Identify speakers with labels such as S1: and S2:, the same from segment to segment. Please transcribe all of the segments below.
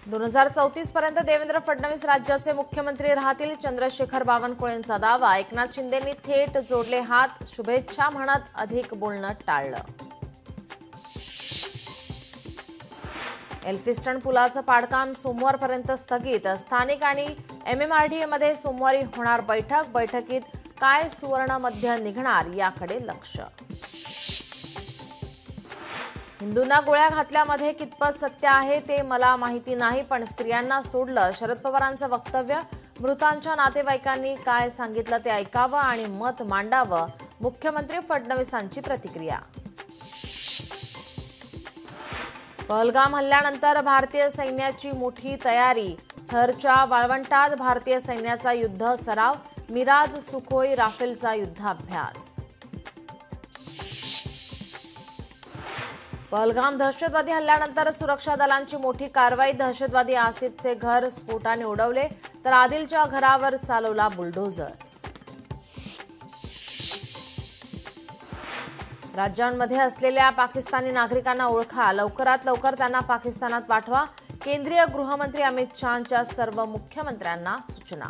S1: 2034 पर्यंत देवेंद्र फडणवीस राज्याचे मुख्यमंत्री राहतील. चंद्रशेखर बावनकुळेंचा दावा. एकनाथ शिंदेंनी थेट जोडले हात. शुभेच्छा म्हणत अधिक बोलणं टाळलं. एल्फिस्टन पुलाचं पाडकाम सोमवारपर्यंत स्थगित. स्थानिक आणि MMRDA मध्ये सोमवारी होणार बैठक. बैठकीत काय सुवर्ण मध्य निघणार याकडे लक्ष. हिंदूंना गोळ्या घातल्यामध्ये कितपत सत्य आहे ते मला माहिती नाही, पण स्त्रियांना सोडलं. शरद पवारांचं वक्तव्य. मृतांच्या नातेवाईकांनी काय सांगितलं ते ऐकावं आणि मत मांडावं. मुख्यमंत्री फडणवीसांची प्रतिक्रिया. पहलगाम हल्ल्यानंतर भारतीय सैन्याची मोठी तयारी. थरच्या वाळवंटात भारतीय सैन्याचा युद्ध सराव. मिराज, सुखोई, राफेलचा युद्धाभ्यास. पहलगाम दहशतवादी हल्ल्यानंतर सुरक्षा दलांची मोठी कारवाई. दहशतवादी आसिफचे घर स्फोटाने उडवले तर आदिलच्या घरावर चालवला बुलडोझर. राज्यांमध्ये असलेल्या पाकिस्तानी नागरिकांना ओळखा. लवकरात लवकर त्यांना पाकिस्तानात पाठवा. केंद्रीय गृहमंत्री अमित शहांच्या सर्व मुख्यमंत्र्यांना सूचना.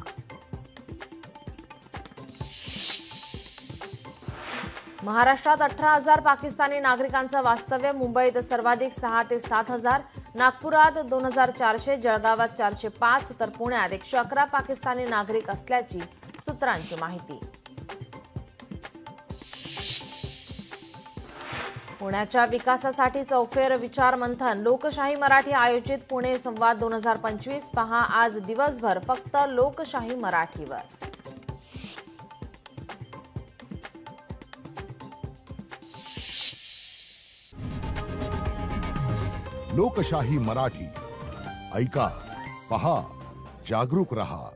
S1: महाराष्ट्रात 18,000 पाकिस्तानी नागरिकांचं वास्तव्य. मुंबईत सर्वाधिक 6,000 ते 7,000. नागपुरात 2,400, जळगावात 405 तर पुण्यात 111 पाकिस्तानी नागरिक असल्याची सूत्रांची माहिती. पुण्याच्या विकासासाठी चौफेर विचार मंथन. लोकशाही मराठी आयोजित पुणे संवाद 2025. पहा आज दिवसभर फक्त लोकशाही मराठीवर.
S2: लोकशाही मराठी ऐका, पहा, जागरूक रहा.